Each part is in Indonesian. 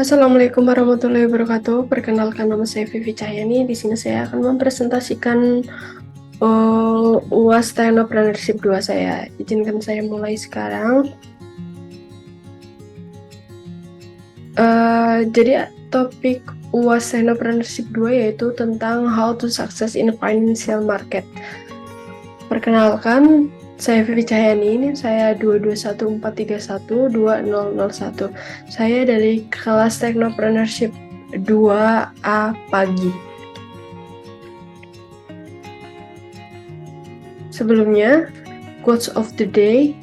Assalamualaikum warahmatullahi wabarakatuh. Perkenalkan, nama saya Vivi Cahyani. Di sini saya akan mempresentasikan UAS Technopreneurship 2 saya. Izinkan saya mulai sekarang. Jadi topik UAS Technopreneurship 2 yaitu tentang how to success in financial market. Perkenalkan, saya Vivi Cahyani, ini saya 221431201. Saya dari kelas Technopreneurship 2A pagi. Sebelumnya, quotes of the day.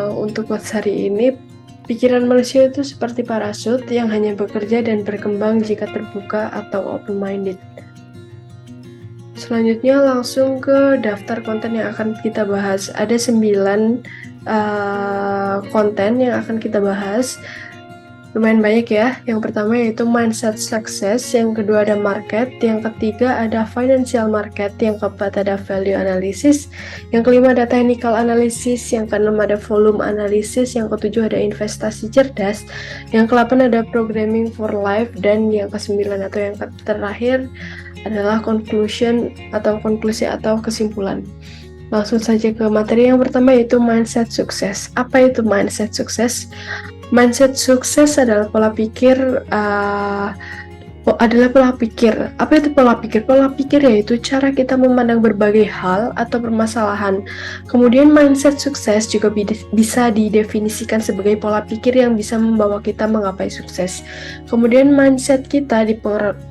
Untuk quotes hari ini, pikiran manusia itu seperti parasut yang hanya bekerja dan berkembang jika terbuka atau open-minded. Selanjutnya langsung ke daftar konten yang akan kita bahas. Ada 9 konten yang akan kita bahas. Lumayan banyak ya. Yang pertama yaitu mindset success, yang kedua ada market, yang ketiga ada financial market, yang keempat ada value analysis, yang kelima ada technical analysis, yang keenam ada volume analysis, yang ketujuh ada investasi cerdas, yang ke-8 ada programming for life, dan yang ke-9 atau yang terakhir adalah conclusion atau konklusi atau kesimpulan. Langsung saja ke materi yang pertama yaitu mindset sukses. Apa itu mindset sukses? Mindset sukses adalah pola pikir. Apa itu pola pikir? Pola pikir yaitu cara kita memandang berbagai hal atau permasalahan. Kemudian mindset sukses juga bisa didefinisikan sebagai pola pikir yang bisa membawa kita menggapai sukses. Kemudian mindset kita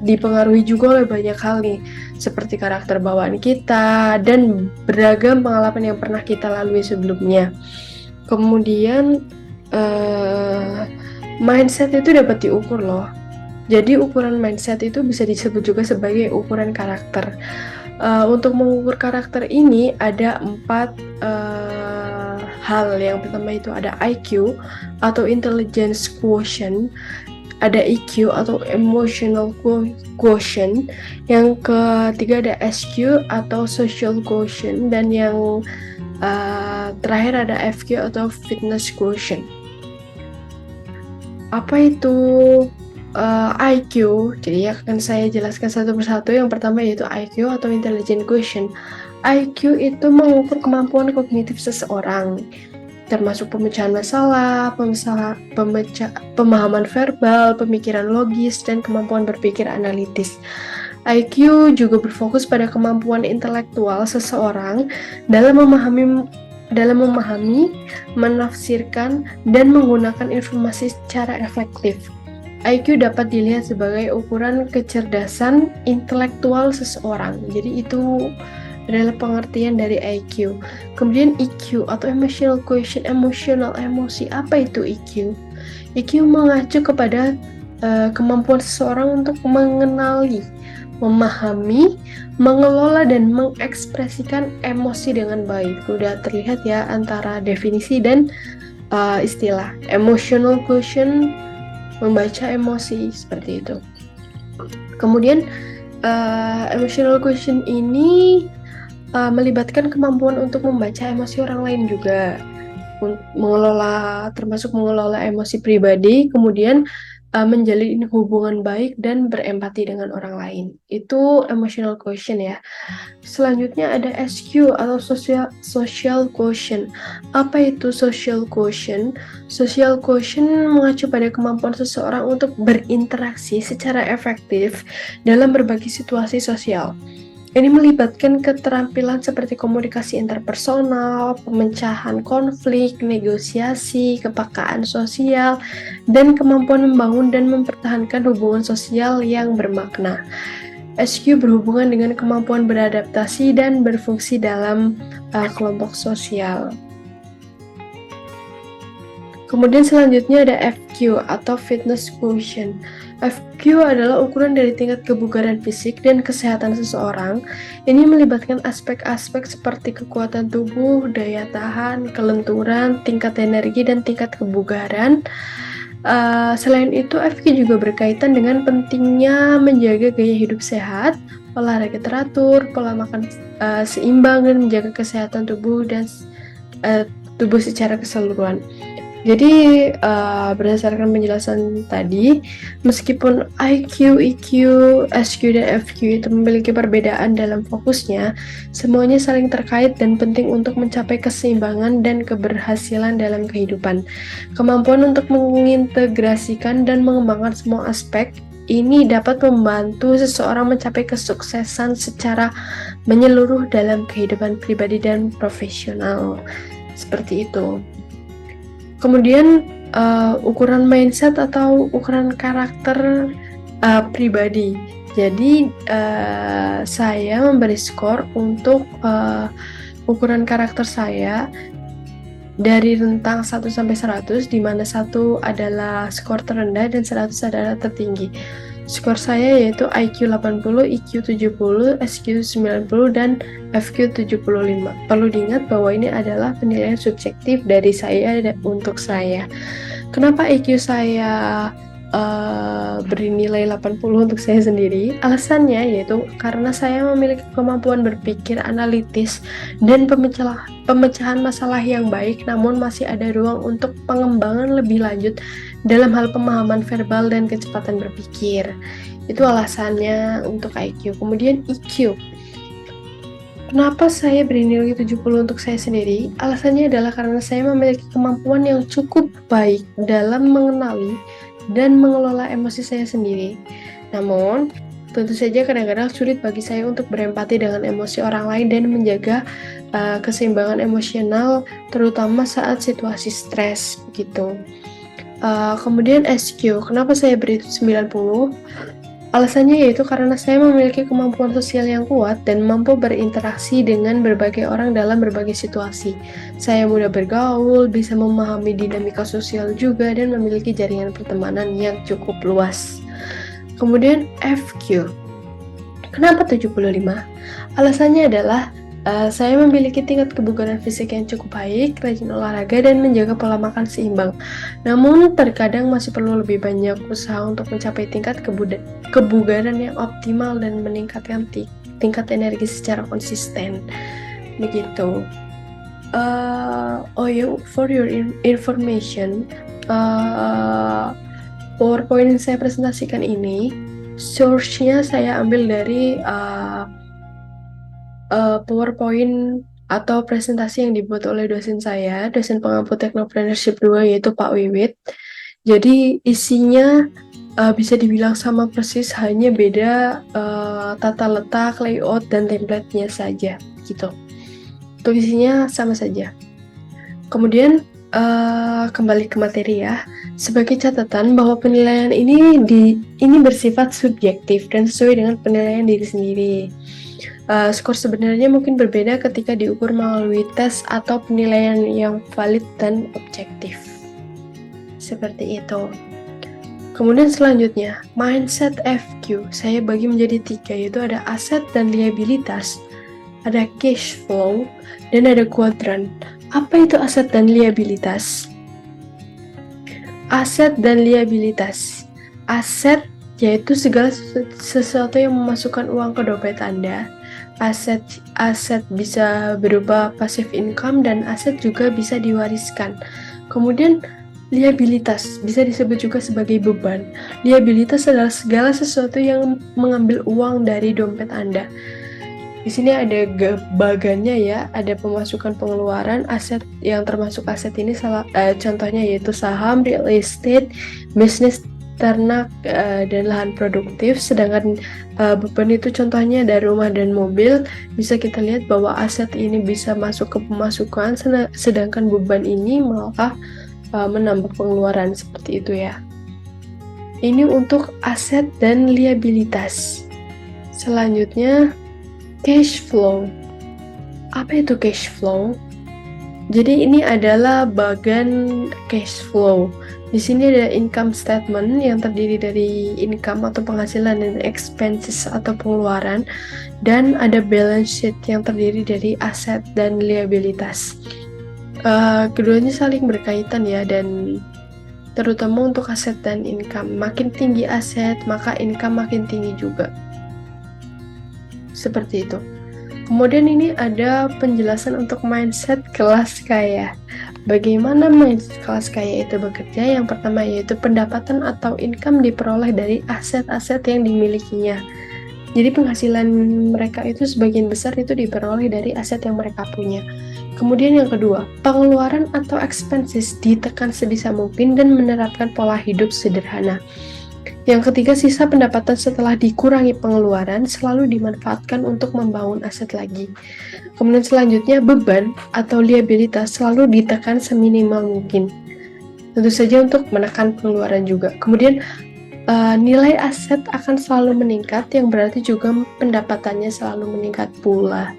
dipengaruhi juga oleh banyak hal nih, seperti karakter bawaan kita dan beragam pengalaman yang pernah kita lalui sebelumnya. Kemudian mindset itu dapat diukur loh. Jadi ukuran mindset itu bisa disebut juga sebagai ukuran karakter. Untuk mengukur karakter ini ada 4 hal. Yang pertama itu ada IQ atau intelligence quotient, ada EQ atau emotional quotient, yang ketiga ada SQ atau social quotient, dan yang terakhir ada FQ atau fitness quotient. Apa itu IQ? Jadi akan saya jelaskan satu persatu. Yang pertama yaitu IQ atau intelligent quotient. IQ itu mengukur kemampuan kognitif seseorang, termasuk pemecahan masalah, pemahaman verbal, pemikiran logis, dan kemampuan berpikir analitis. IQ juga berfokus pada kemampuan intelektual seseorang dalam memahami, menafsirkan, dan menggunakan informasi secara efektif. IQ dapat dilihat sebagai ukuran kecerdasan intelektual seseorang. Jadi itu adalah pengertian dari IQ. Kemudian EQ atau emotional quotient, emosi. Apa itu EQ? EQ mengacu kepada kemampuan seseorang untuk mengenali, memahami, mengelola, dan mengekspresikan emosi dengan baik. Sudah terlihat ya antara definisi dan istilah. Emotional quotient membaca emosi, seperti itu. Kemudian emotional quotient ini melibatkan kemampuan untuk membaca emosi orang lain juga, termasuk mengelola emosi pribadi, kemudian menjalin hubungan baik dan berempati dengan orang lain. Itu emotional quotient ya. Selanjutnya ada SQ atau social quotient. Apa itu social quotient? Social quotient mengacu pada kemampuan seseorang untuk berinteraksi secara efektif dalam berbagai situasi sosial. Ini melibatkan keterampilan seperti komunikasi interpersonal, pemecahan konflik, negosiasi, kepekaan sosial, dan kemampuan membangun dan mempertahankan hubungan sosial yang bermakna. SQ berhubungan dengan kemampuan beradaptasi dan berfungsi dalam kelompok sosial. Kemudian selanjutnya ada FQ atau fitness quotient. FQ adalah ukuran dari tingkat kebugaran fisik dan kesehatan seseorang. Ini melibatkan aspek-aspek seperti kekuatan tubuh, daya tahan, kelenturan, tingkat energi, dan tingkat kebugaran. Selain itu, FQ juga berkaitan dengan pentingnya menjaga gaya hidup sehat, olahraga teratur, pola makan seimbang, dan menjaga kesehatan tubuh secara keseluruhan. Jadi berdasarkan penjelasan tadi, meskipun IQ, EQ, SQ, dan FQ itu memiliki perbedaan dalam fokusnya, semuanya saling terkait dan penting untuk mencapai keseimbangan dan keberhasilan dalam kehidupan. Kemampuan untuk mengintegrasikan dan mengembangkan semua aspek ini dapat membantu seseorang mencapai kesuksesan secara menyeluruh dalam kehidupan pribadi dan profesional. Seperti itu. Kemudian ukuran mindset atau ukuran karakter pribadi. Jadi saya memberi skor untuk ukuran karakter saya dari rentang 1 sampai 100, di mana 1 adalah skor terendah dan 100 adalah tertinggi. Skor saya yaitu IQ 80, EQ 70, SQ 90, dan FQ 75. Perlu diingat bahwa ini adalah penilaian subjektif dari saya untuk saya. Kenapa IQ saya beri nilai 80 untuk saya sendiri? Alasannya yaitu karena saya memiliki kemampuan berpikir analitis dan pemecahan masalah yang baik, namun masih ada ruang untuk pengembangan lebih lanjut dalam hal pemahaman verbal dan kecepatan berpikir. Itu alasannya untuk IQ. Kemudian EQ. Kenapa saya beri nilai 70 untuk saya sendiri? Alasannya adalah karena saya memiliki kemampuan yang cukup baik dalam mengenali dan mengelola emosi saya sendiri. Namun, tentu saja kadang-kadang sulit bagi saya untuk berempati dengan emosi orang lain dan menjaga keseimbangan emosional, terutama saat situasi stres gitu. Kemudian SQ, kenapa saya beri 90? Alasannya yaitu karena saya memiliki kemampuan sosial yang kuat dan mampu berinteraksi dengan berbagai orang dalam berbagai situasi. Saya mudah bergaul, bisa memahami dinamika sosial juga, dan memiliki jaringan pertemanan yang cukup luas. Kemudian FQ. Kenapa 75? Alasannya adalah saya memiliki tingkat kebugaran fisik yang cukup baik, rajin olahraga, dan menjaga pola makan seimbang. Namun, terkadang masih perlu lebih banyak usaha untuk mencapai tingkat kebugaran yang optimal dan meningkatkan tingkat energi secara konsisten. Begitu. For your information, PowerPoint yang saya presentasikan ini, source-nya saya ambil dari PowerPoint atau presentasi yang dibuat oleh dosen saya, dosen pengampu Technopreneurship 2, yaitu Pak Wiwit. Jadi isinya bisa dibilang sama persis, hanya beda tata letak, layout, dan template-nya saja gitu. Untuk isinya sama saja. Kemudian kembali ke materi ya. Sebagai catatan bahwa penilaian ini bersifat subjektif dan sesuai dengan penilaian diri sendiri. Skor sebenarnya mungkin berbeda ketika diukur melalui tes atau penilaian yang valid dan objektif. Seperti itu. Kemudian selanjutnya, mindset FQ saya bagi menjadi 3, yaitu ada aset dan liabilitas, ada cash flow, dan ada kuadran. Apa itu aset dan liabilitas? Aset dan liabilitas. Aset yaitu segala sesuatu yang memasukkan uang ke dompet Anda. Aset bisa berupa passive income, dan aset juga bisa diwariskan. Kemudian liabilitas bisa disebut juga sebagai beban. Liabilitas adalah segala sesuatu yang mengambil uang dari dompet Anda. Di sini ada bagannya ya, ada pemasukan pengeluaran. Aset yang termasuk aset ini contohnya yaitu saham, real estate, bisnis ternak, dan lahan produktif. Sedangkan beban itu contohnya dari rumah dan mobil. Bisa kita lihat bahwa aset ini bisa masuk ke pemasukan, sedangkan beban ini malah menambah pengeluaran, seperti itu ya. Ini untuk aset dan liabilitas. Selanjutnya, cash flow. Apa itu cash flow? Jadi ini adalah bagan cash flow. Di sini ada income statement yang terdiri dari income atau penghasilan dan expenses atau pengeluaran, dan ada balance sheet yang terdiri dari aset dan liabilitas. Keduanya saling berkaitan ya, dan terutama untuk aset dan income. Makin tinggi aset, maka income makin tinggi juga. Seperti itu. Kemudian ini ada penjelasan untuk mindset kelas kaya. Bagaimana mindset kelas kaya itu bekerja? Yang pertama yaitu pendapatan atau income diperoleh dari aset-aset yang dimilikinya. Jadi penghasilan mereka itu sebagian besar itu diperoleh dari aset yang mereka punya. Kemudian yang kedua, pengeluaran atau expenses ditekan sebisa mungkin dan menerapkan pola hidup sederhana. Yang ketiga, sisa pendapatan setelah dikurangi pengeluaran selalu dimanfaatkan untuk membangun aset lagi. Kemudian selanjutnya, beban atau liabilitas selalu ditekan seminimal mungkin. Tentu saja untuk menekan pengeluaran juga. Kemudian nilai aset akan selalu meningkat, yang berarti juga pendapatannya selalu meningkat pula.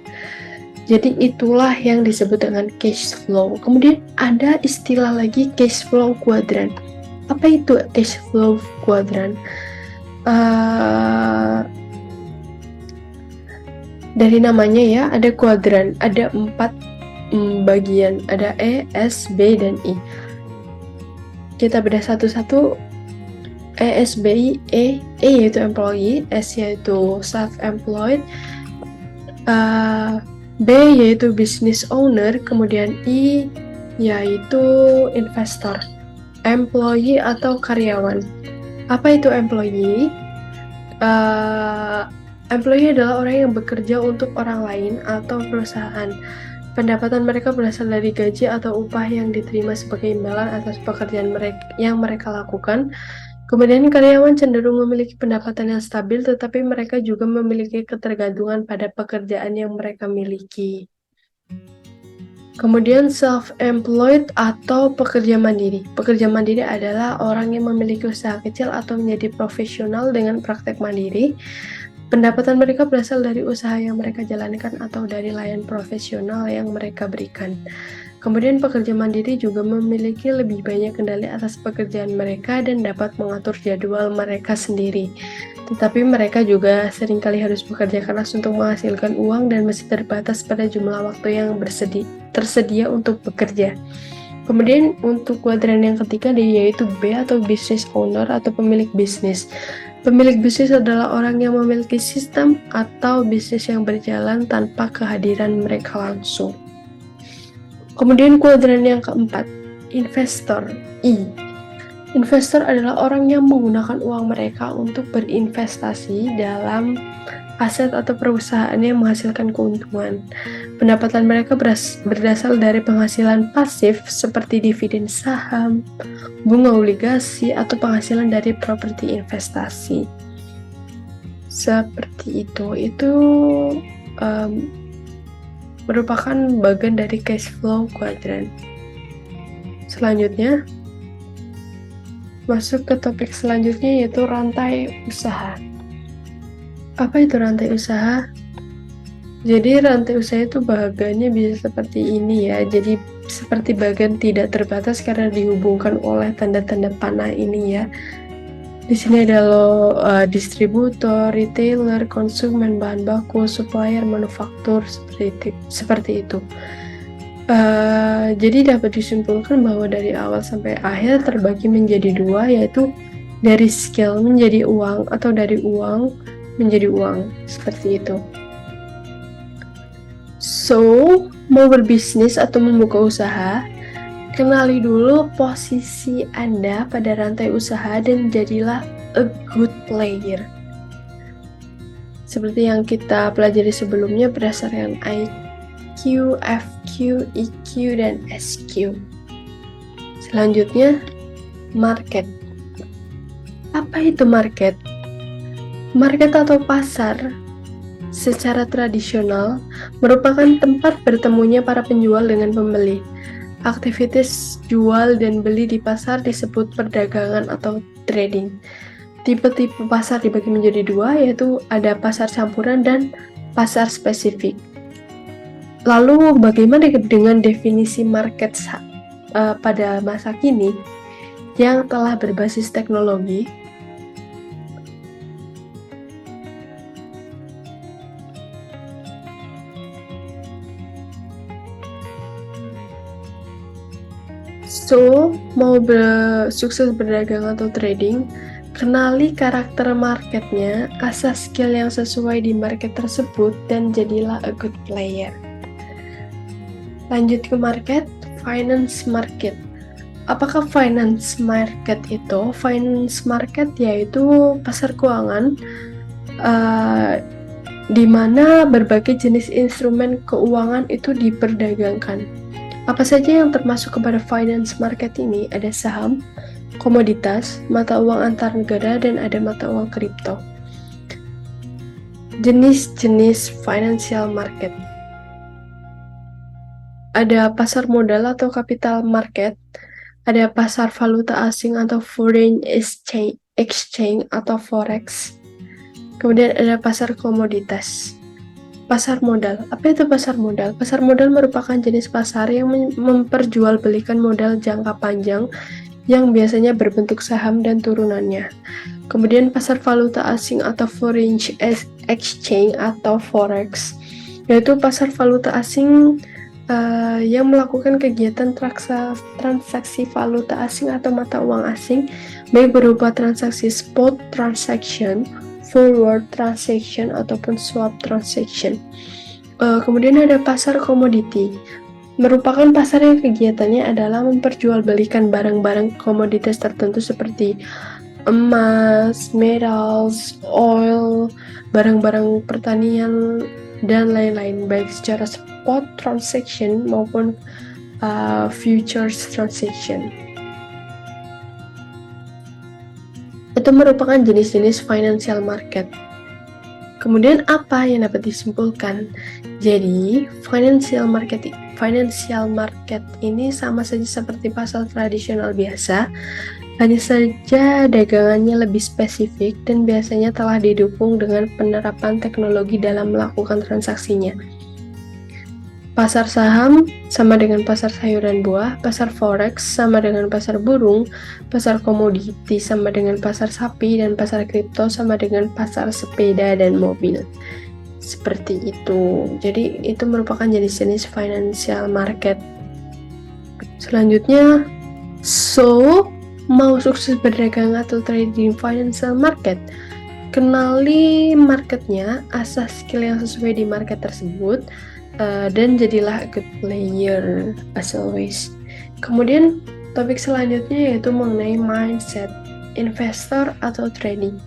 Jadi itulah yang disebut dengan cash flow. Kemudian ada istilah lagi cash flow quadrant. Apa itu cash flow quadrant? Dari namanya ya, ada kuadran, ada 4 bagian, ada E, S, B, dan I. Kita bedah satu-satu. E, S, B, I, E yaitu employee, S yaitu self-employed, B yaitu business owner, kemudian I yaitu investor. Employee atau karyawan. Apa itu employee? Employee adalah orang yang bekerja untuk orang lain atau perusahaan. Pendapatan mereka berasal dari gaji atau upah yang diterima sebagai imbalan atas pekerjaan yang mereka lakukan. Kemudian karyawan cenderung memiliki pendapatan yang stabil, tetapi mereka juga memiliki ketergantungan pada pekerjaan yang mereka miliki. Kemudian self-employed atau pekerja mandiri. Pekerja mandiri adalah orang yang memiliki usaha kecil atau menjadi profesional dengan praktek mandiri. Pendapatan mereka berasal dari usaha yang mereka jalankan atau dari layanan profesional yang mereka berikan. Kemudian pekerja mandiri juga memiliki lebih banyak kendali atas pekerjaan mereka dan dapat mengatur jadwal mereka sendiri. Tetapi mereka juga seringkali harus bekerja keras untuk menghasilkan uang dan masih terbatas pada jumlah waktu yang tersedia untuk bekerja. Kemudian untuk kuadran yang ketiga yaitu B atau business owner atau pemilik bisnis. Pemilik bisnis adalah orang yang memiliki sistem atau bisnis yang berjalan tanpa kehadiran mereka langsung. Kemudian kuadran yang keempat, investor, I. Investor adalah orang yang menggunakan uang mereka untuk berinvestasi dalam aset atau perusahaan yang menghasilkan keuntungan. Pendapatan mereka berasal dari penghasilan pasif seperti dividen saham, bunga obligasi, atau penghasilan dari properti investasi. Seperti itu merupakan bagian dari cash flow quadrant. Selanjutnya, masuk ke topik selanjutnya yaitu rantai usaha. Apa itu rantai usaha? Jadi rantai usaha itu bagiannya bisa seperti ini ya. Jadi seperti bagian tidak terbatas karena dihubungkan oleh tanda-tanda panah ini ya. Di sini ada distributor, retailer, konsumen bahan baku, supplier, manufaktur, seperti itu. Jadi dapat disimpulkan bahwa dari awal sampai akhir terbagi menjadi dua, yaitu dari skill menjadi uang atau dari uang menjadi uang, seperti itu. So, mau berbisnis atau membuka usaha, kenali dulu posisi Anda pada rantai usaha dan jadilah a good player. Seperti yang kita pelajari sebelumnya berdasarkan IQ, FQ, EQ, dan SQ. Selanjutnya, market. Apa itu market? Market atau pasar secara tradisional merupakan tempat bertemunya para penjual dengan pembeli. Aktivitas jual dan beli di pasar disebut perdagangan atau trading. Tipe-tipe pasar dibagi menjadi dua, yaitu ada pasar campuran dan pasar spesifik. Lalu bagaimana dengan definisi market pada masa kini yang telah berbasis teknologi? So, mau sukses berdagang atau trading, Kenali karakter marketnya, asah skill yang sesuai di market tersebut, dan jadilah a good player. Lanjut ke market, finance market. Apakah finance market itu? Finance market yaitu pasar keuangan di mana berbagai jenis instrumen keuangan itu diperdagangkan. Apa saja yang termasuk kepada finance market ini? Ada saham, komoditas, mata uang antar negara, dan ada mata uang kripto. Jenis-jenis financial market. Ada pasar modal atau capital market, ada pasar valuta asing atau foreign exchange atau forex. Kemudian ada pasar komoditas. Pasar modal. Apa itu pasar modal? Pasar modal merupakan jenis pasar yang memperjualbelikan modal jangka panjang yang biasanya berbentuk saham dan turunannya. Kemudian pasar valuta asing atau foreign exchange atau forex, yaitu pasar valuta asing yang melakukan kegiatan transaksi valuta asing atau mata uang asing, baik berupa transaksi spot transaction, forward transaction, ataupun swap transaction. Kemudian ada pasar komoditi, merupakan pasar yang kegiatannya adalah memperjualbelikan barang-barang komoditas tertentu seperti emas, metals, oil, barang-barang pertanian, dan lain-lain, baik secara spot transaction maupun futures transaction. Itu merupakan jenis-jenis financial market. Kemudian apa yang dapat disimpulkan? Jadi, financial market ini sama saja seperti pasar tradisional biasa, hanya saja dagangannya lebih spesifik dan biasanya telah didukung dengan penerapan teknologi dalam melakukan transaksinya. Pasar saham sama dengan pasar sayuran buah, pasar forex sama dengan pasar burung, pasar komoditi sama dengan pasar sapi, dan pasar kripto sama dengan pasar sepeda dan mobil. Seperti itu. Jadi itu merupakan jenis-jenis financial market. Selanjutnya, mau sukses berdagang atau trading financial market? Kenali marketnya, asah skill yang sesuai di market tersebut, dan jadilah a good player as always. Kemudian topik selanjutnya yaitu mengenai mindset investor atau trading.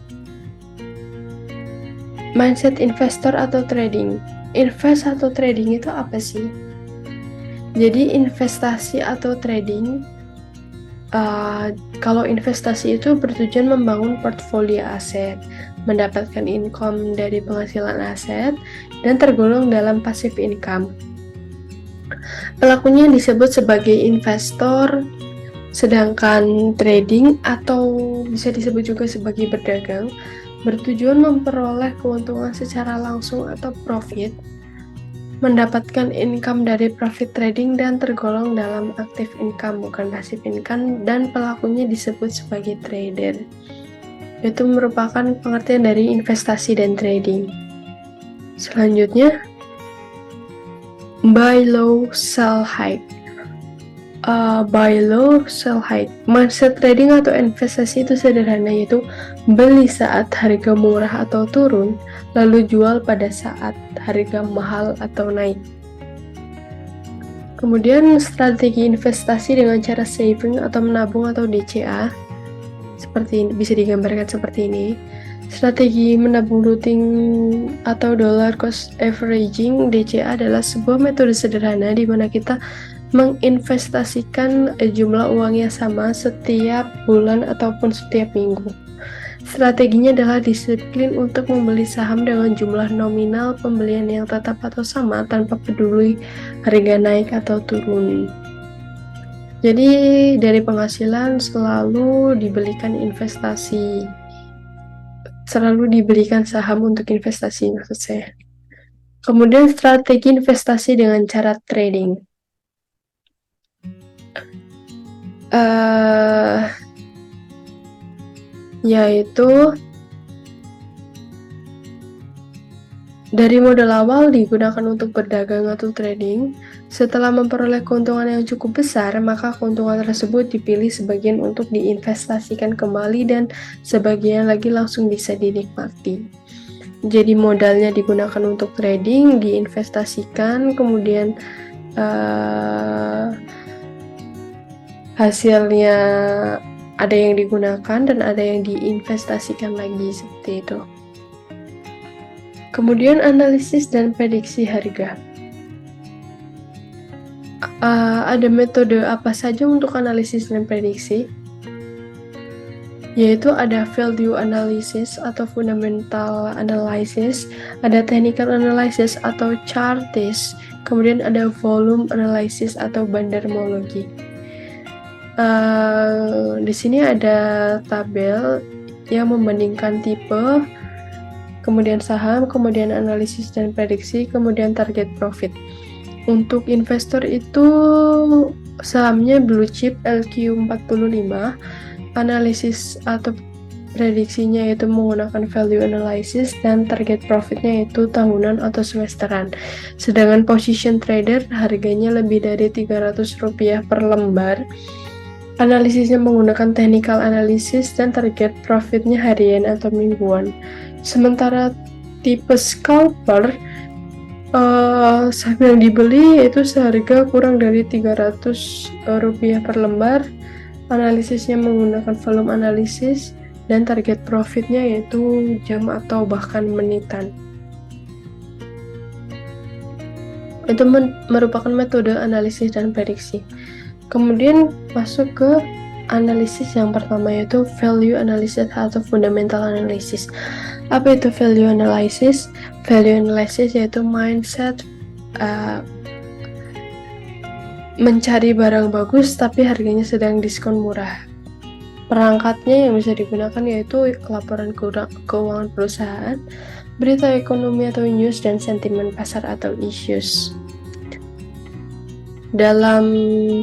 Mindset investor atau trading. Invest atau trading itu apa sih? Jadi investasi atau trading, kalau investasi itu bertujuan membangun portfolio aset, mendapatkan income dari penghasilan aset, dan tergolong dalam passive income. Pelakunya disebut sebagai investor, sedangkan trading atau bisa disebut juga sebagai berdagang bertujuan memperoleh keuntungan secara langsung atau profit, mendapatkan income dari profit trading, dan tergolong dalam active income bukan passive income, dan pelakunya disebut sebagai trader. Itu merupakan pengertian dari investasi dan trading. Selanjutnya, buy low, sell high. Buy low, sell high. Mindset trading atau investasi itu sederhana, yaitu beli saat harga murah atau turun, lalu jual pada saat harga mahal atau naik. Kemudian strategi investasi dengan cara saving atau menabung atau DCA, seperti ini, bisa digambarkan seperti ini. Strategi menabung rutin atau dollar cost averaging DCA adalah sebuah metode sederhana di mana kita menginvestasikan jumlah uang yang sama setiap bulan ataupun setiap minggu. Strateginya adalah disiplin untuk membeli saham dengan jumlah nominal pembelian yang tetap atau sama tanpa peduli harga naik atau turun. Jadi dari penghasilan selalu dibelikan saham untuk investasi, maksud saya. Kemudian strategi investasi dengan cara trading. Yaitu dari modal awal digunakan untuk berdagang atau trading, Setelah memperoleh keuntungan yang cukup besar, maka keuntungan tersebut dipilih sebagian untuk diinvestasikan kembali dan sebagian lagi langsung bisa dinikmati. Jadi modalnya digunakan untuk trading, diinvestasikan, kemudian hasilnya ada yang digunakan dan ada yang diinvestasikan lagi, seperti itu. Kemudian analisis dan prediksi harga. Ada metode apa saja untuk analisis dan prediksi? Yaitu ada value analysis atau fundamental analysis, ada technical analysis atau chartist, kemudian ada volume analysis atau bandarmologi. Di sini ada tabel yang membandingkan tipe, kemudian saham, kemudian analisis dan prediksi, kemudian target profit. Untuk investor itu sahamnya blue chip LQ45, analisis atau prediksinya itu menggunakan value analysis dan target profitnya itu tahunan atau semesteran. Sedangkan position trader harganya lebih dari Rp300 per lembar. Analisisnya menggunakan technical analysis dan target profitnya harian atau mingguan. Sementara tipe scalper, saham yang dibeli itu seharga kurang dari Rp300 per lembar. Analisisnya menggunakan volume analisis dan target profitnya yaitu jam atau bahkan menitan. Itu merupakan metode analisis dan prediksi. Kemudian masuk ke analisis yang pertama, yaitu value analysis atau fundamental analysis. Apa itu value analysis? Value analysis yaitu mindset mencari barang bagus tapi harganya sedang diskon murah. Perangkatnya yang bisa digunakan yaitu laporan keuangan perusahaan, berita ekonomi atau news, dan sentimen pasar atau issues. Dalam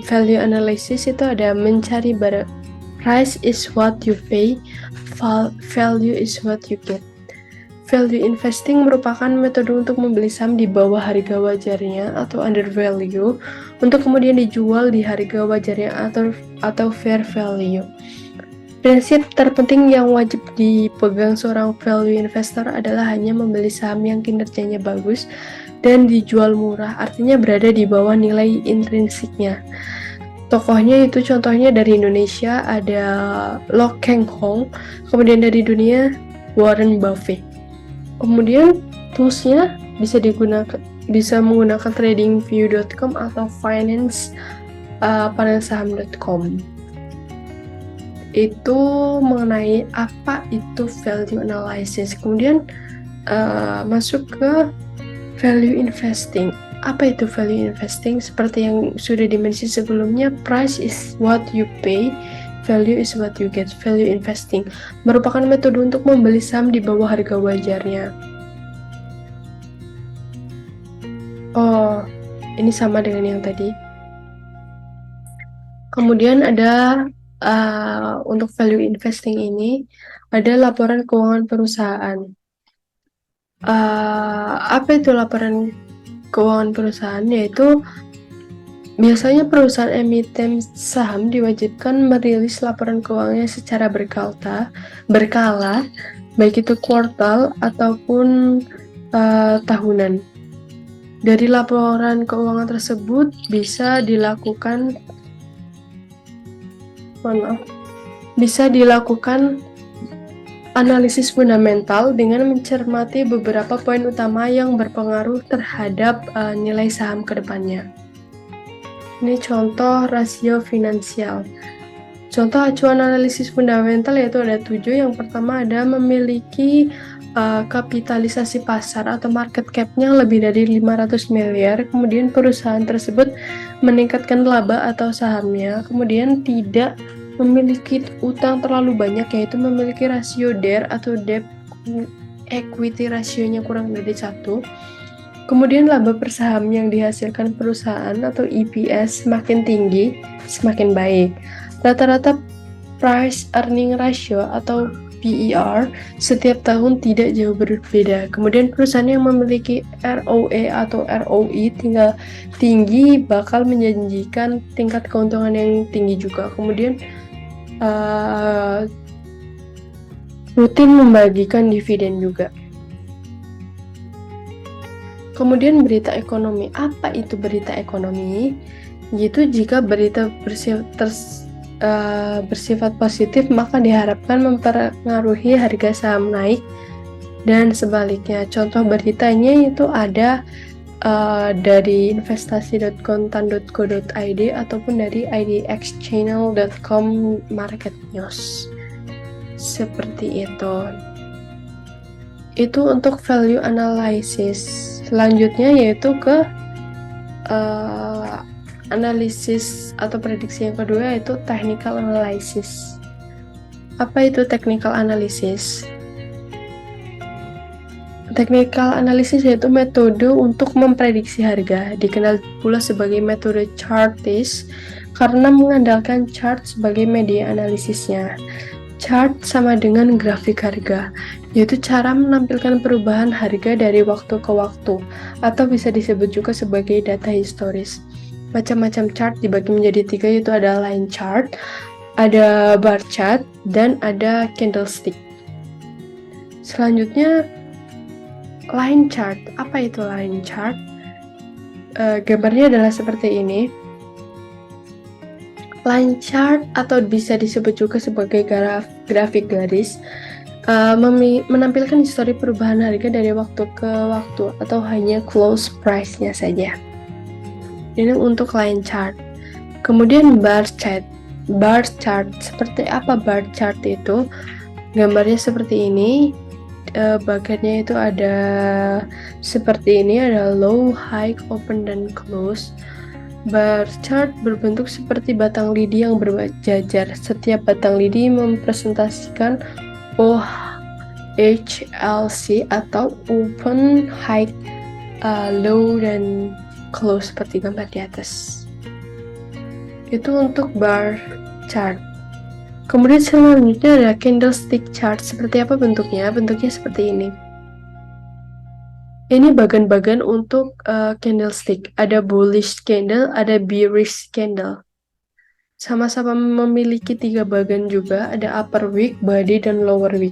value analysis itu ada mencari barang. Price is what you pay, value is what you get. Value investing merupakan metode untuk membeli saham di bawah harga wajarnya atau under value untuk kemudian dijual di harga wajarnya atau fair value. Prinsip terpenting yang wajib dipegang seorang value investor adalah hanya membeli saham yang kinerjanya bagus dan dijual murah, artinya berada di bawah nilai intrinsiknya. Tokohnya itu contohnya dari Indonesia ada Lok Keng Hong, kemudian dari dunia Warren Buffett. Kemudian toolsnya bisa menggunakan tradingview.com atau panelsaham.com. Itu mengenai apa itu value analysis. Kemudian masuk ke value investing. Apa itu value investing? Seperti yang sudah dimention sebelumnya, price is what you pay, value is what you get. Value investing merupakan metode untuk membeli saham di bawah harga wajarnya. Oh, ini sama dengan yang tadi. Kemudian ada untuk value investing ini ada laporan keuangan perusahaan. Apa itu laporan keuangan perusahaan? Yaitu biasanya perusahaan emiten saham diwajibkan merilis laporan keuangannya secara berkala, baik itu kuartal ataupun tahunan. Dari laporan keuangan tersebut bisa dilakukan analisis fundamental dengan mencermati beberapa poin utama yang berpengaruh terhadap nilai saham ke depannya. Ini contoh rasio finansial. Contoh acuan analisis fundamental yaitu ada 7. Yang pertama ada memiliki kapitalisasi pasar atau market cap-nya lebih dari 500 miliar, kemudian perusahaan tersebut meningkatkan laba atau sahamnya, kemudian tidak memiliki utang terlalu banyak, yaitu memiliki rasio DER atau debt equity rasionya kurang dari 1. Kemudian laba per saham yang dihasilkan perusahaan atau EPS semakin tinggi, semakin baik. Rata-rata price earning ratio atau PER setiap tahun tidak jauh berbeda. Kemudian perusahaan yang memiliki ROE atau ROI tinggi bakal menjanjikan tingkat keuntungan yang tinggi juga. Kemudian rutin membagikan dividen juga. Kemudian berita ekonomi. Apa itu berita ekonomi? Yaitu jika berita bersifat positif maka diharapkan mempengaruhi harga saham naik dan sebaliknya. Contoh beritanya itu ada dari investasi.com, tan.co.id ataupun dari idxchannel.com market news. Seperti itu. Itu untuk value analysis. Selanjutnya yaitu ke analisis atau prediksi yang kedua yaitu technical analysis. Apa itu technical analysis? Technical analysis yaitu metode untuk memprediksi harga, dikenal pula sebagai metode chartist karena mengandalkan chart sebagai media analisisnya. Chart sama dengan grafik harga, yaitu cara menampilkan perubahan harga dari waktu ke waktu, atau bisa disebut juga sebagai data historis. Macam-macam chart dibagi menjadi 3, yaitu ada line chart, ada bar chart, dan ada candlestick. Selanjutnya, line chart. Apa itu line chart? Gambarnya adalah seperti ini. Line chart atau bisa disebut juga sebagai grafik garis menampilkan histori perubahan harga dari waktu ke waktu atau hanya close price-nya saja. Ini untuk line chart. Kemudian bar chart. Bar chart, seperti apa bar chart itu? Gambarnya seperti ini. Bagiannya itu ada seperti ini, ada low, high, open, dan close. Bar chart berbentuk seperti batang lidi yang berjajar. Setiap batang lidi mempresentasikan OHLC atau open, high, low, dan close seperti gambar di atas. Itu untuk bar chart. Kemudian selanjutnya ada candlestick chart. Seperti apa bentuknya? Bentuknya seperti ini. Ini bagan-bagan untuk candlestick. Ada bullish candle, ada bearish candle. Sama-sama memiliki 3 bagan juga. Ada upper wick, body, dan lower wick.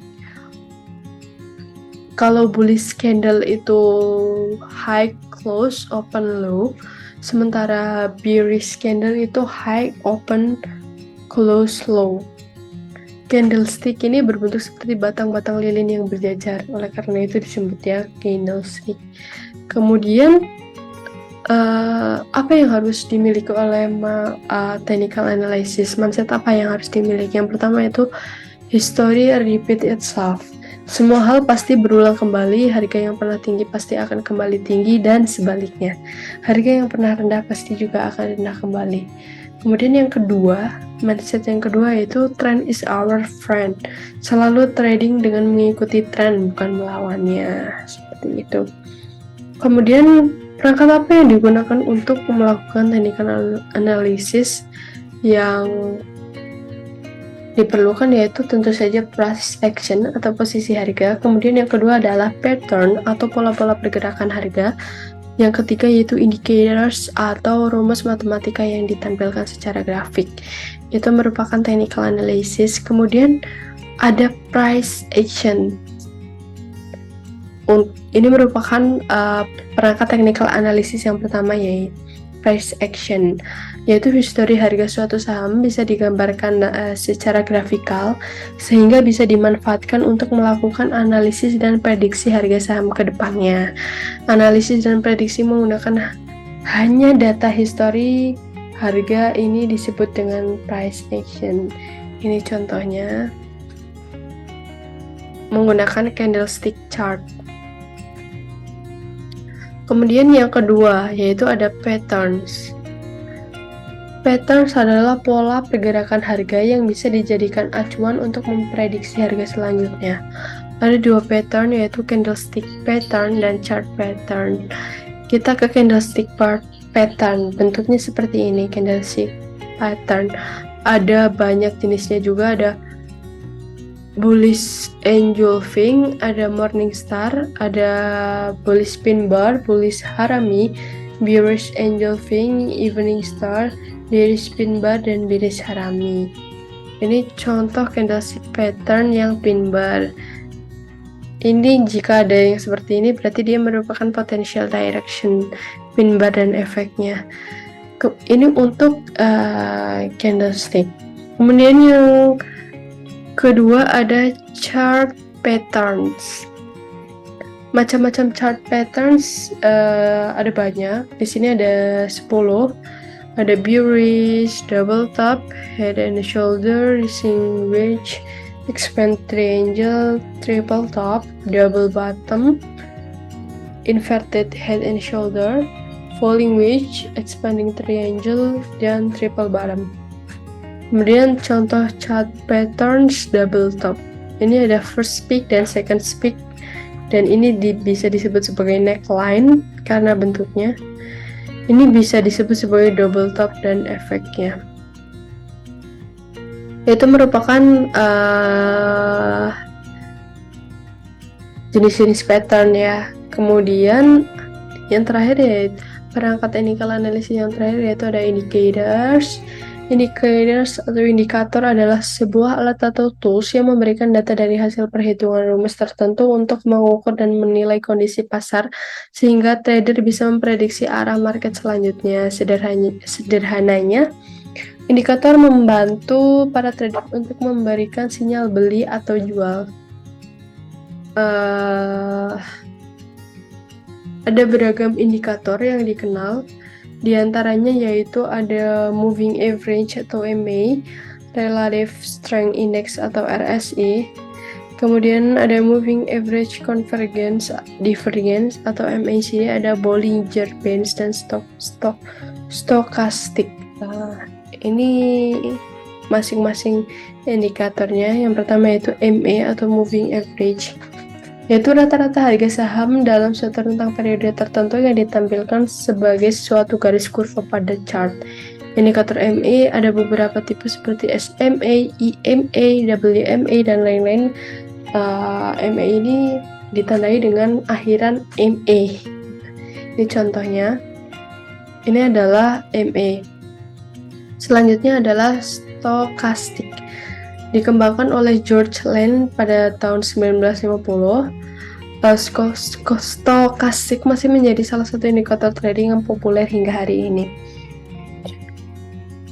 Kalau bullish candle itu high, close, open, low. Sementara bearish candle itu high, open, close, low. Candlestick ini berbentuk seperti batang-batang lilin yang berjajar, oleh karena itu disebutnya candlestick. Kemudian apa yang harus dimiliki oleh technical analysis? Mindset apa yang harus dimiliki? Yang pertama itu history repeat itself. Semua hal pasti berulang kembali, harga yang pernah tinggi pasti akan kembali tinggi dan sebaliknya. Harga yang pernah rendah pasti juga akan rendah kembali. Kemudian yang kedua, mindset yang kedua yaitu trend is our friend. Selalu trading dengan mengikuti tren, bukan melawannya. Seperti itu. Kemudian perangkat apa yang digunakan untuk melakukan technical analysis yang diperlukan yaitu tentu saja price action atau posisi harga. Kemudian yang kedua adalah pattern atau pola-pola pergerakan harga. Yang ketiga yaitu indicators atau rumus matematika yang ditampilkan secara grafik. Itu merupakan technical analysis. Kemudian ada price action. Ini merupakan perangkat technical analysis yang pertama yaitu price action, yaitu histori harga suatu saham bisa digambarkan secara grafikal sehingga bisa dimanfaatkan untuk melakukan analisis dan prediksi harga saham ke depannya. Analisis dan prediksi menggunakan hanya data histori harga ini disebut dengan price action. Ini contohnya menggunakan candlestick chart. Kemudian yang kedua yaitu ada patterns. Patterns adalah pola pergerakan harga yang bisa dijadikan acuan untuk memprediksi harga selanjutnya. Ada 2 pattern yaitu candlestick pattern dan chart pattern. Kita ke candlestick pattern. Bentuknya seperti ini, candlestick pattern. Ada banyak jenisnya juga, ada bullish engulfing, ada Morningstar, ada bullish pin bar, bullish harami, bearish engulfing, evening star, bearish pin bar, dan bearish harami. Ini contoh candlestick pattern yang pin bar. Ini jika ada yang seperti ini berarti dia merupakan potential direction pin bar dan efeknya. Ini untuk candlestick. Kemudian yang kedua ada chart patterns. Macam-macam chart patterns ada banyak. Di sini ada 10. Ada bearish, double top, head and shoulder, rising wedge, expand triangle, triple top, double bottom, inverted head and shoulder, falling wedge, expanding triangle, dan triple bottom. Kemudian contoh chart patterns double top. Ini ada first peak dan second peak, dan ini bisa disebut sebagai neckline karena bentuknya. Ini bisa disebut sebagai double top dan efeknya. Itu merupakan jenis-jenis pattern ya. Kemudian yang terakhir ya perangkat technical analysis yang terakhir yaitu ada indicators. Indicators atau indikator adalah sebuah alat atau tools yang memberikan data dari hasil perhitungan rumus tertentu untuk mengukur dan menilai kondisi pasar sehingga trader bisa memprediksi arah market selanjutnya. Sederhananya, indikator membantu para trader untuk memberikan sinyal beli atau jual. Ada beragam indikator yang dikenal. Di antaranya yaitu ada moving average atau MA, relative strength index atau RSI, kemudian ada moving average convergence divergence atau MACD, ada Bollinger Bands dan stochastic. Ini masing-masing indikatornya. Yang pertama yaitu MA atau moving average, yaitu rata-rata harga saham dalam suatu rentang periode tertentu yang ditampilkan sebagai suatu garis kurva pada chart. Indikator MA ada beberapa tipe seperti SMA, EMA, WMA, dan lain-lain. MA ini ditandai dengan akhiran MA. Ini contohnya. Ini adalah MA. Selanjutnya adalah stochastic. Dikembangkan oleh George Land pada tahun 1950, stochastic masih menjadi salah satu indikator trading yang populer hingga hari ini.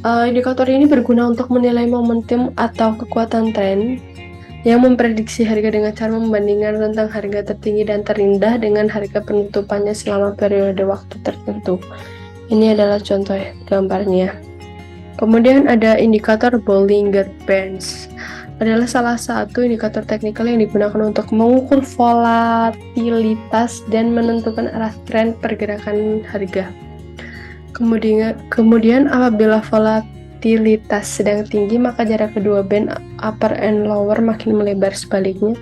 Indikator ini berguna untuk menilai momentum atau kekuatan tren yang memprediksi harga dengan cara membandingkan rentang harga tertinggi dan terendah dengan harga penutupannya selama periode waktu tertentu. Ini adalah contoh gambarnya. Kemudian ada indikator Bollinger Bands. Adalah salah satu indikator teknikal yang digunakan untuk mengukur volatilitas dan menentukan arah tren pergerakan harga. Kemudian apabila volatilitas sedang tinggi, maka jarak kedua band upper and lower makin melebar. Sebaliknya,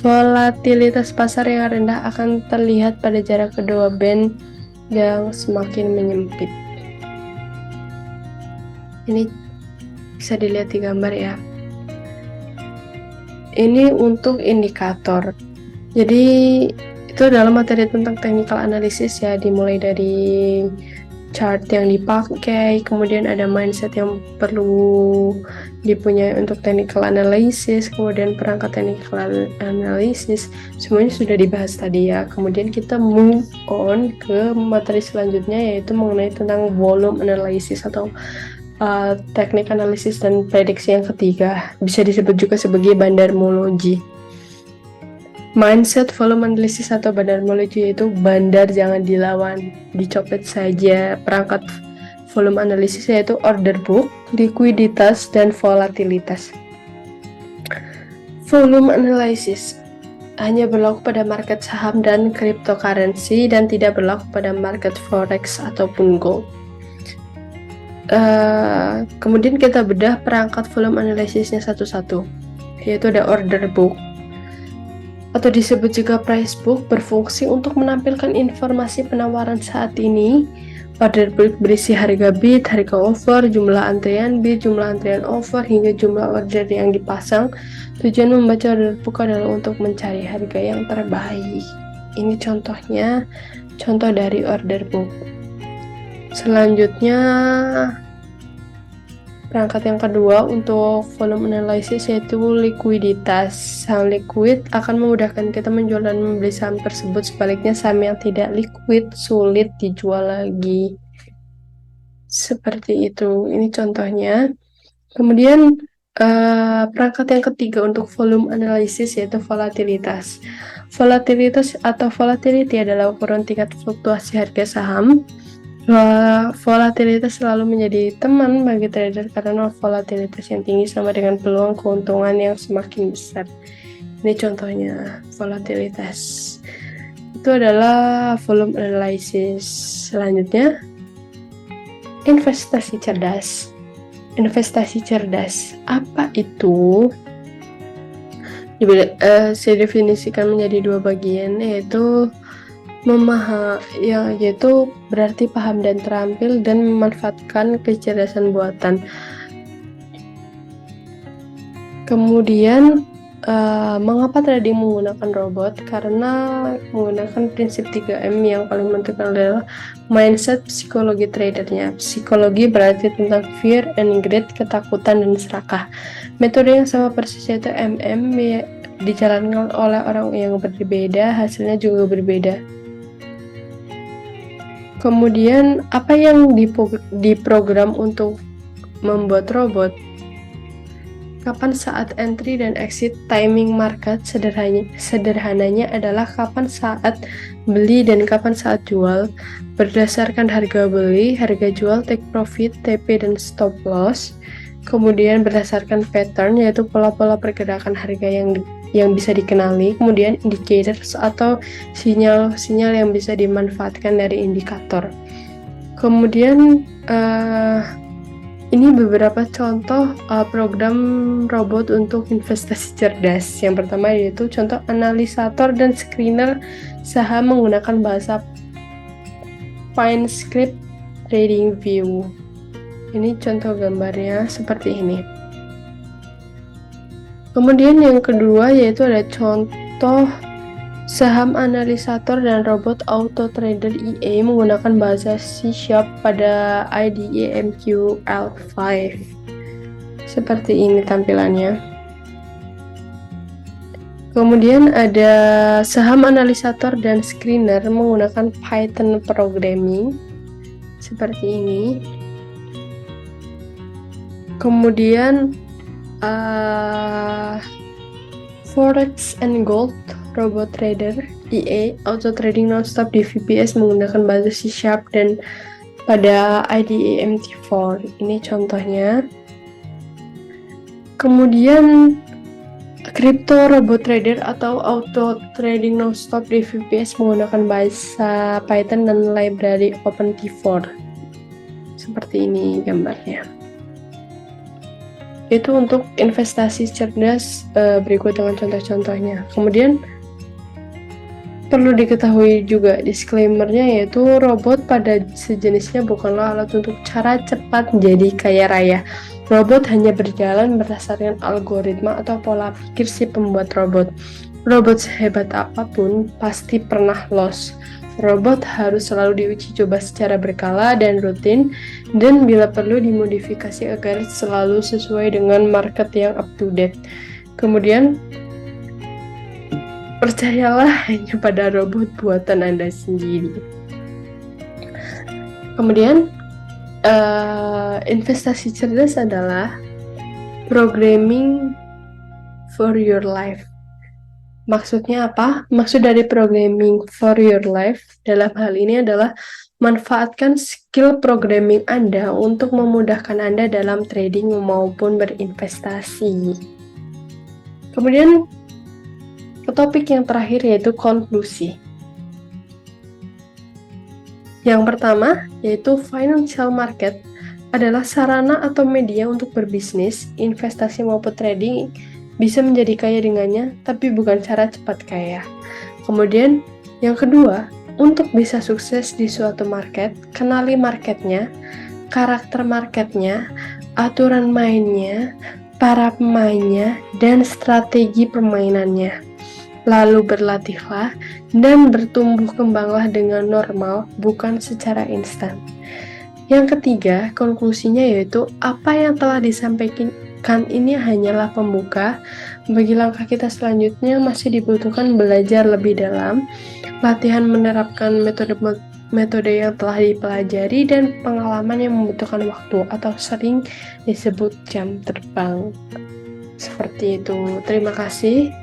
volatilitas pasar yang rendah akan terlihat pada jarak kedua band yang semakin menyempit. Ini bisa dilihat di gambar ya. Ini untuk indikator. Jadi itu adalah materi tentang technical analysis ya, dimulai dari chart yang dipakai, kemudian ada mindset yang perlu dipunyai untuk technical analysis, kemudian perangkat technical analysis, semuanya sudah dibahas tadi ya. Kemudian kita move on ke materi selanjutnya yaitu mengenai tentang volume analysis atau teknik analisis dan prediksi yang ketiga, bisa disebut juga sebagai bandarmologi. Mindset volume analysis atau bandarmologi yaitu bandar jangan dilawan, dicopet saja. Perangkat volume analysis yaitu order book, likuiditas, dan volatilitas. Volume analysis hanya berlaku pada market saham dan cryptocurrency dan tidak berlaku pada market forex ataupun gold. Kemudian kita bedah perangkat volume analysisnya satu-satu, yaitu ada order book atau disebut juga price book, berfungsi untuk menampilkan informasi penawaran saat ini. Order book berisi harga bid, harga offer, jumlah antrian bid, jumlah antrian offer, hingga jumlah order yang dipasang. Tujuan membaca order book adalah untuk mencari harga yang terbaik. Ini contohnya, contoh dari order book. Selanjutnya, perangkat yang kedua untuk volume analysis yaitu likuiditas. Saham liquid akan memudahkan kita menjual dan membeli saham tersebut. Sebaliknya, saham yang tidak liquid sulit dijual lagi. Seperti itu. Ini contohnya. Kemudian perangkat yang ketiga untuk volume analysis yaitu volatilitas. Volatilitas atau volatility adalah ukuran tingkat fluktuasi harga saham. Volatilitas selalu menjadi teman bagi trader karena volatilitas yang tinggi sama dengan peluang keuntungan yang semakin besar. Ini contohnya volatilitas. Itu adalah volume analysis. Selanjutnya, investasi cerdas. Investasi cerdas, apa itu? Saya definisikan menjadi dua bagian, yaitu yaitu berarti paham dan terampil dan memanfaatkan kecerdasan buatan. Kemudian mengapa trading menggunakan robot? Karena menggunakan prinsip 3M yang paling menentukan adalah mindset psikologi tradernya. Psikologi berarti tentang fear and greed, ketakutan dan serakah. Metode yang sama persis yaitu MM dijalankan oleh orang yang berbeda, hasilnya juga berbeda. Kemudian apa yang diprogram untuk membuat robot? Kapan saat entry dan exit, timing market, sederhananya adalah kapan saat beli dan kapan saat jual, berdasarkan harga beli, harga jual, take profit, TP, dan stop loss. Kemudian berdasarkan pattern, yaitu pola-pola pergerakan harga yang bisa dikenali. Kemudian indicators atau sinyal-sinyal yang bisa dimanfaatkan dari indikator. Kemudian ini beberapa contoh program robot untuk investasi cerdas. Yang pertama yaitu contoh analisator dan screener saham menggunakan bahasa PineScript Trading View. Ini contoh gambarnya seperti ini. Kemudian yang kedua yaitu ada contoh saham analisator dan robot auto trader EA menggunakan bahasa C# pada IDE MQL5. Seperti ini tampilannya. Kemudian ada saham analisator dan screener menggunakan Python programming. Seperti ini. Kemudian Forex and Gold Robot Trader EA Auto Trading Nonstop di VPS menggunakan bahasa C# dan pada IDE MT4. Ini contohnya. Kemudian Crypto Robot Trader atau Auto Trading Nonstop di VPS menggunakan bahasa Python dan library OpenT4. Seperti ini gambarnya. Itu untuk investasi cerdas, berikut dengan contoh-contohnya. Kemudian perlu diketahui juga disclaimer-nya yaitu robot pada sejenisnya bukanlah alat untuk cara cepat jadi kaya raya. Robot hanya berjalan berdasarkan algoritma atau pola pikir si pembuat robot. Robot sehebat apapun pasti pernah loss. Robot harus selalu diuji coba secara berkala dan rutin, dan bila perlu dimodifikasi agar selalu sesuai dengan market yang up to date. Kemudian, percayalah hanya pada robot buatan Anda sendiri. Kemudian, investasi cerdas adalah programming for your life. Maksudnya apa? Maksud dari programming for your life dalam hal ini adalah manfaatkan skill programming Anda untuk memudahkan Anda dalam trading maupun berinvestasi. Kemudian ke topik yang terakhir yaitu konklusi. Yang pertama yaitu financial market adalah sarana atau media untuk berbisnis, investasi maupun trading. Bisa menjadi kaya dengannya, tapi bukan cara cepat kaya. Kemudian, yang kedua, untuk bisa sukses di suatu market, kenali marketnya, karakter marketnya, aturan mainnya, para pemainnya dan strategi permainannya. Lalu berlatihlah dan bertumbuh kembanglah dengan normal, bukan secara instan. Yang ketiga, konklusinya yaitu apa yang telah disampaikan ini hanyalah pembuka. Bagi langkah kita selanjutnya masih dibutuhkan belajar lebih dalam, latihan menerapkan metode yang telah dipelajari, dan pengalaman yang membutuhkan waktu atau sering disebut jam terbang. Seperti itu. Terima kasih.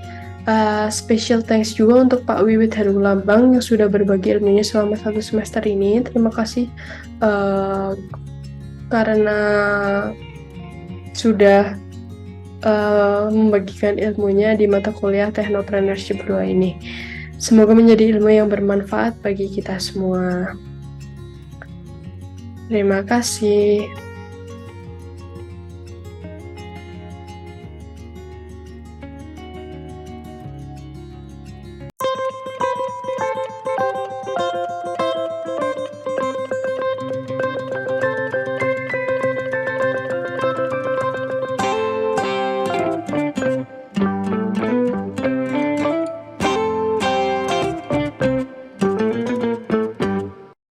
Special thanks juga untuk Pak Wiwit Harulambang yang sudah berbagi ilmunya selama 1 semester ini. Terima kasih karena sudah membagikan ilmunya di mata kuliah Technopreneurship 2 ini. Semoga menjadi ilmu yang bermanfaat bagi kita semua. Terima kasih.